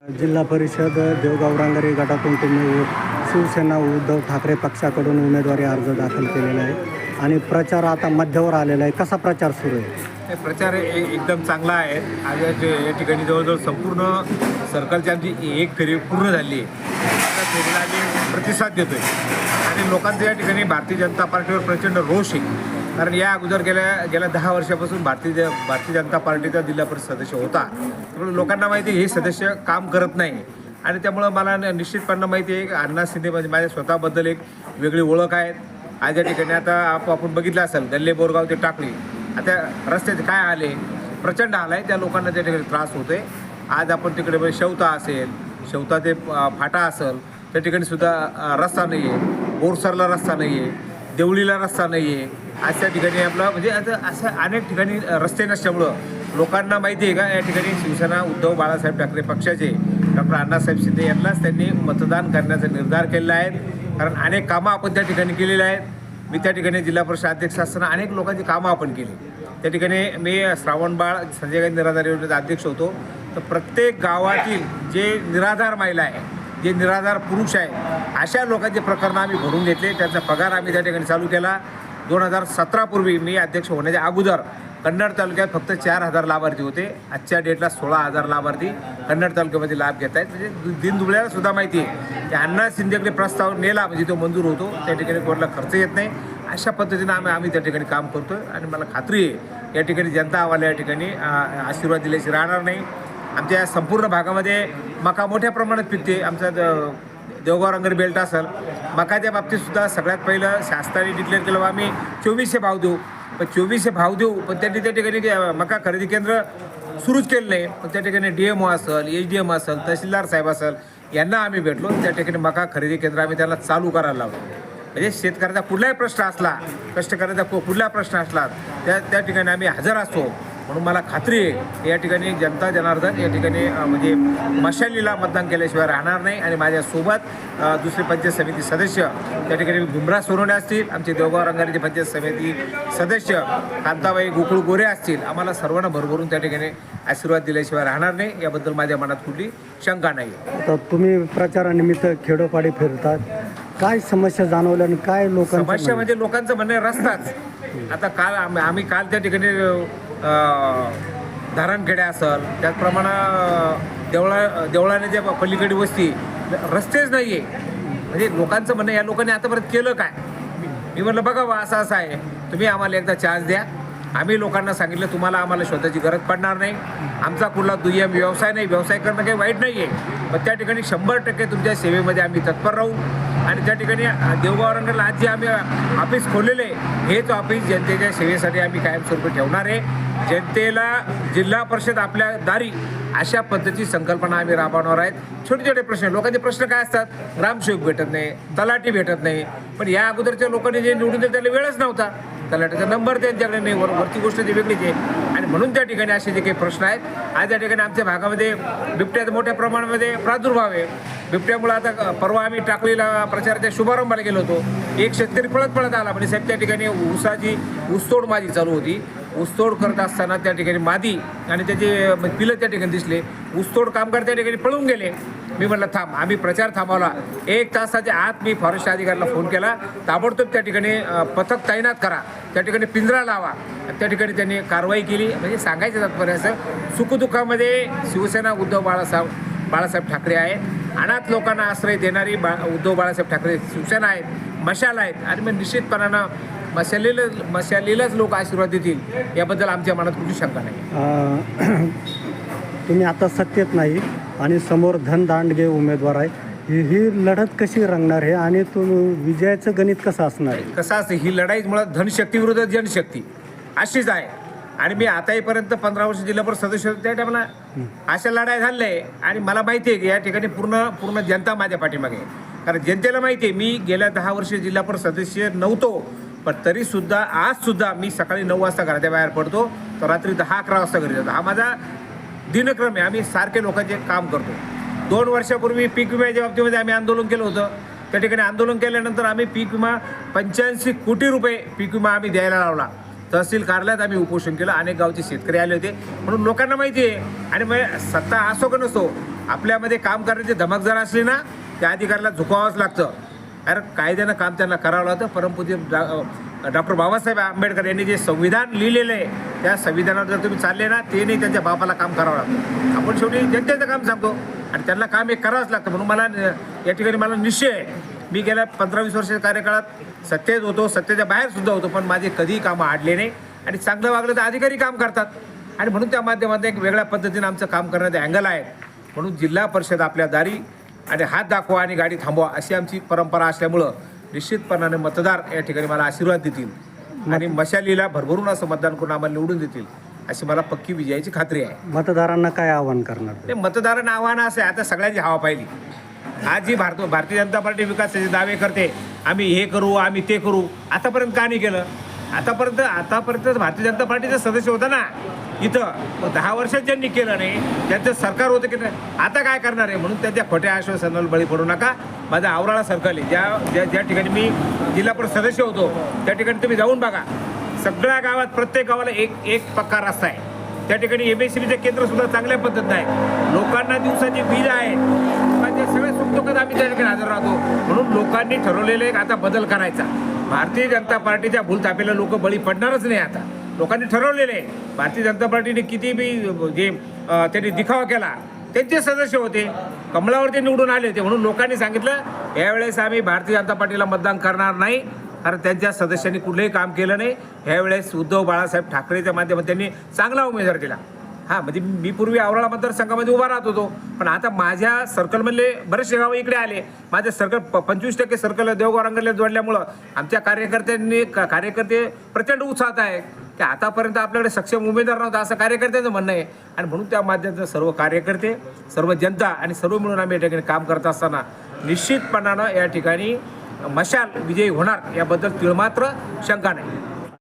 जिल्हा परिषद देवगाव रांगरी गटातून तुम्ही शिवसेना उद्धव ठाकरे पक्षाकडून उमेदवारी अर्ज दाखल केलेला आहे आणि प्रचार आता मध्यावर आलेला आहे. कसा प्रचार सुरू आहे? हे प्रचार एकदम चांगला आहे. आज या ठिकाणी जवळजवळ संपूर्ण सर्कलची आमची एक फेरी पूर्ण झाली आहे. त्या फेरीला आम्ही प्रतिसाद देतो आहे आणि लोकांचा या ठिकाणी भारतीय जनता पार्टीवर प्रचंड रोष आहे. कारण या अगोदर गेल्या 10 वर्षापासून भारतीय जनता पार्टीचा जिल्हा परिषद सदस्य होता. त्यामुळे लोकांना माहिती आहे हे सदस्य काम करत नाही आणि त्यामुळं मला निश्चितपणे माहिती आहे की अण्णा शिंदे म्हणजे माझ्या स्वतःबद्दल एक वेगळी ओळख आहे. आज या ठिकाणी आता आपण बघितलं असेल गल्ले बोरगाव ते टाकळी आता रस्त्याचे काय आले प्रचंड आला आहे. त्या लोकांना त्या ठिकाणी त्रास होतोय. आज आपण तिकडे शेवता असेल शेवता ते फाटा असेल त्या ठिकाणी सुद्धा रस्ता नाही आहे. बोरसरला रस्ता नाही आहे. देवळीला रस्ता नाही आहे. अशा ठिकाणी आपलं म्हणजे आता असं अनेक ठिकाणी रस्ते नसल्यामुळं लोकांना माहिती आहे का या ठिकाणी शिवसेना उद्धव बाळासाहेब ठाकरे पक्षाचे डॉक्टर अण्णासाहेब शिंदे यांनाच त्यांनी मतदान करण्याचा निर्धार केलेला आहे. कारण अनेक कामं आपण त्या ठिकाणी केलेली आहेत. मी त्या ठिकाणी जिल्हा परिषद अध्यक्ष असताना अनेक लोकांची कामं आपण केली. त्या ठिकाणी मी श्रावणबाळ संजय गांधी निराधार योजनेचा अध्यक्ष होतो. तर प्रत्येक गावातील जे निराधार महिला आहे जे निराधार पुरुष आहे अशा लोकांचे प्रकरणं आम्ही भरून घेतले. त्यांचा पगार आम्ही त्या ठिकाणी चालू केला. 2017 पूर्वी मी अध्यक्ष होण्याच्या अगोदर कन्नड तालुक्यात फक्त 4,000 लाभार्थी होते. आजच्या डेटला 16,000 लाभार्थी कन्नड तालुक्यामध्ये लाभ घेत आहेत. म्हणजे दिनदुबळ्याला सुद्धा माहिती आहे की अण्णा शिंदेकडे प्रस्ताव नेला म्हणजे तो मंजूर होतो. त्या ठिकाणी कोणाला खर्च येत नाही. अशा पद्धतीनं आम्ही त्या ठिकाणी काम करतो आहे आणि मला खात्री आहे या ठिकाणी जनता आम्हाला या ठिकाणी आशीर्वाद दिल्याशी राहणार नाही. आमच्या या संपूर्ण भागामध्ये मका मोठ्या प्रमाणात पिकते. आमचा देवगाव रंगरी बेल्ट असेल मकाच्या बाबतीत सुद्धा सगळ्यात पहिलं शासनाने डिक्लेअर केलं आम्ही 2400 भाव देऊ. पण 2400 भाव देऊ पण त्यांनी त्या ठिकाणी मका खरेदी केंद्र सुरूच केलं नाही. पण त्या ठिकाणी DMO असेल HDM असेल तहसीलदार साहेब असेल यांना आम्ही भेटलो. त्या ठिकाणी मका खरेदी केंद्र आम्ही त्यांना चालू करायला लावलो. म्हणजे शेतकऱ्याचा कुठलाही प्रश्न असला कष्टकऱ्याचा कुठला प्रश्न असला त्या ठिकाणी आम्ही हजर असतो. म्हणून मला खात्री आहे या ठिकाणी जनता जनार्दन या ठिकाणी म्हणजे मशालीला मतदान केल्याशिवाय राहणार नाही. आणि माझ्यासोबत दुसरे पंचायत समिती सदस्य त्या ठिकाणी भीमराज सोनवणे असतील आमचे देवगाव रंगारीचे पंचायत समिती सदस्य कांताबाई गोकुळ गोरे असतील आम्हाला सर्वांना भरभरून त्या ठिकाणी आशीर्वाद दिल्याशिवाय राहणार नाही. याबद्दल माझ्या मनात कुठली शंका नाही. आता तुम्ही प्रचारानिमित्त खेडोपाडी फिरतात. काय समस्या जाणवल्या आणि काय लोकांची समस्या म्हणजे लोकांचं म्हणणं रस्ताच. आता काल आम्ही काल त्या ठिकाणी धारणखेड्या असेल त्याचप्रमाणे देवळाने जे पलीकडे वस्ती रस्तेच नाही आहे. म्हणजे लोकांचं म्हणणं या लोकांनी आतापर्यंत केलं काय. मी म्हटलं बघा असं असं आहे तुम्ही आम्हाला एकदा चान्स द्या. आम्ही लोकांना सांगितलं तुम्हाला आम्हाला शोधाची गरज पडणार नाही. आमचा कुठला दुय्यम व्यवसाय नाही. व्यवसाय करणं काही वाईट नाही आहे. पण त्या ठिकाणी 100% तुमच्या सेवेमध्ये आम्ही तत्पर राहू. आणि त्या ठिकाणी देवगाव रंगाला आज जे आम्ही ऑफिस खोललेले हेच ऑफिस जनतेच्या सेवेसाठी आम्ही कायमस्वरूपी ठेवणार आहे. जनतेला जिल्हा परिषद आपल्या दारी अशा पद्धतीची संकल्पना आम्ही राबवणार आहेत. छोटे छोटे प्रश्न लोकांचे प्रश्न काय असतात ग्रामसेवक भेटत नाही तलाठी भेटत नाही. पण या अगोदरच्या लोकांनी जे निवडून दिलं त्याला वेळच नव्हता. तलाठीचा नंबर त्यांच्याकडे नाही. वरती गोष्ट ती वेगळीच आहे. आणि म्हणून त्या ठिकाणी असे जे काही प्रश्न आहेत आज या ठिकाणी आमच्या भागामध्ये बिबट्याचा मोठ्या प्रमाणामध्ये प्रादुर्भाव आहे. बिबट्यामुळे आता परवा आम्ही टाकळीला प्रचाराच्या शुभारंभाला गेलो होतो. एक शेतकरी पळत आला म्हणजे साहेब त्या ठिकाणी ऊसाची ऊसतोड माझी चालू होती. ऊसतोड करत असताना त्या ठिकाणी मादी आणि त्याचे पिलं त्या ठिकाणी दिसले. ऊसतोड कामगार त्या ठिकाणी पळून गेले. मी म्हटलं थांब. आम्ही प्रचार थांबवला. 1 तासाच्या आत मी फॉरेस्ट अधिकाऱ्याला फोन केला. ताबडतोब त्या ठिकाणी पथक तैनात करा. त्या ठिकाणी पिंजरा लावा. त्या ठिकाणी त्यांनी कारवाई केली. म्हणजे सांगायचं तात्पर्य असं सुखदुःखामध्ये शिवसेना उद्धव बाळासाहेब ठाकरे आहेत. अनाथ लोकांना आश्रय देणारी उद्धव बाळासाहेब ठाकरे शिवसेना आहेत. मशाल आहेत. आणि मग निश्चितपणानं मशालीलाच लोक आशीर्वाद देतील याबद्दल आमच्या मनात कुठली शंका नाही. तुम्ही आता सत्तेत नाही आणि समोर धनदांडगे उमेदवार आहे. ही लढत कशी रंगणार आहे आणि तुम्ही विजयाचं गणित कसं असणार आहे? कसं असतं ही लढाई मुळात धनशक्ती विरुद्ध जनशक्ती अशीच आहे. आणि मी आताहीपर्यंत 15 वर्ष जिल्हा परिषद सदस्य होतो त्या टायमाला अशा लढाई झाल्या आहे. आणि मला माहिती आहे की या ठिकाणी पूर्ण जनता माझ्या पाठीमागे आहे. कारण जनतेला माहिती आहे मी गेल्या 10 वर्ष जिल्हा परिषद सदस्य नव्हतो. पण तरीसुद्धा आजसुद्धा मी सकाळी 9 वाजता घराच्या बाहेर पडतो तर रात्री 10-11 वाजता घरी जातो. हा माझा दिनक्रम आहे. आम्ही सारखे लोकांचे काम करतो. 2 वर्षापूर्वी पीक विम्याच्या बाबतीमध्ये आम्ही आंदोलन केलं होतं. त्या ठिकाणी आंदोलन केल्यानंतर आम्ही पीक विमा 85 कोटी रुपये पीक विमा आम्ही द्यायला लावला. तहसील कार्यालयात आम्ही उपोषण केलं. अनेक गावचे शेतकरी आले होते म्हणून लोकांना माहिती आहे. आणि मग सत्ता असो का नसो आपल्यामध्ये काम करण्याची धमक जर असली ना त्या अधिकाऱ्याला झुकावंच लागतं. अरे कायद्यानं काम त्यांना करावं लागतं. परमपूज्य डॉक्टर बाबासाहेब आंबेडकर यांनी जे संविधान लिहिलेलं आहे त्या संविधानावर जर तुम्ही चालले ना ते नाही त्यांच्या बापाला काम करावं लागतं. आपण शेवटी जनतेचं काम सांगतो आणि त्यांना काम हे करावंच लागतं. म्हणून मला या ठिकाणी मला निश्चय आहे. मी गेल्या 15-20 वर्ष कार्यकाळात सत्तेत होतो, सत्तेच्या बाहेरसुद्धा होतो, पण माझे कधीही कामं आडले नाही आणि चांगलं वागलं तर अधिकारी काम करतात आणि म्हणून त्या माध्यमातून एक वेगळ्या पद्धतीनं आमचं काम करण्याचे अँगल आहे. म्हणून जिल्हा परिषद आपल्या दारी आणि हात दाखवा आणि गाडी थांबवा अशी आमची परंपरा असल्यामुळं निश्चितपणाने मतदार या ठिकाणी मला आशीर्वाद देतील आणि मशालीला भरभरून असं मतदान करून आम्हाला निवडून देतील अशी मला पक्की विजयाची खात्री आहे. मतदारांना काय आवाहन करणार? ते मतदारांना आव्हान असं आहे, आता सगळ्यांची हवा पाहिली. आज जी भारतीय जनता पार्टी विकासाचे दावे करते, आम्ही हे करू आम्ही ते करू, आतापर्यंत का नाही केलं? आतापर्यंत भारतीय जनता पार्टीचा सदस्य होता ना इथं, 10 वर्षात ज्यांनी केलं नाही त्यांचं सरकार होतं की नाही, आता काय करणार आहे? म्हणून त्यांच्या खोट्या आश्वासनाला बळी पडू नका. माझा आवराळा सर्कल आहे, ज्या ठिकाणी मी जिल्हा परिषद सदस्य होतो त्या ठिकाणी तुम्ही जाऊन बघा. सगळ्या गावात प्रत्येक गावाला एक पक्का रस्ता आहे. त्या ठिकाणी MSCBचं केंद्रसुद्धा चांगल्या पद्धतीनं आहे. लोकांना दिवसाची वीज आहे, लोकांचे सगळे सुखदुःखात आम्ही त्या ठिकाणी हजर राहतो. म्हणून लोकांनी ठरवलेलं एक आता बदल करायचा. भारतीय जनता पार्टीच्या भूलथापेला लोक बळी पडणारच नाही. आता लोकांनी ठरवलेलं आहे. भारतीय जनता पार्टीने किती बी जे त्यांनी दिखावा केला, त्यांचे सदस्य होते, कमळावरती निवडून आले होते. म्हणून लोकांनी सांगितलं यावेळेस आम्ही भारतीय जनता पार्टीला मतदान करणार नाही, कारण त्यांच्या सदस्यांनी कुठलंही काम केलं नाही. ह्यावेळेस उद्धव बाळासाहेब ठाकरेच्या माध्यमातून त्यांनी चांगला उमेदवार दिला. हां, म्हणजे मी पूर्वी आवराळा मतदारसंघामध्ये उभा राहत होतो, पण आता माझ्या सर्कलमधले बरेचसे गावं इकडे आले. माझं सर्कल 25% सर्कल देवगाव रंगले जोडल्यामुळं आमच्या कार्यकर्ते प्रचंड उत्साहात आहे की आतापर्यंत आपल्याकडे सक्षम उमेदवार नव्हता असं कार्यकर्त्यांचं म्हणणं आहे. आणि म्हणून त्या माध्यमातून सर्व कार्यकर्ते, सर्व जनता आणि सर्व मिळून आम्ही या ठिकाणी काम करत असताना निश्चितपणानं या ठिकाणी मशाल विजयी होणार याबद्दल तिळमात्र शंका नाही.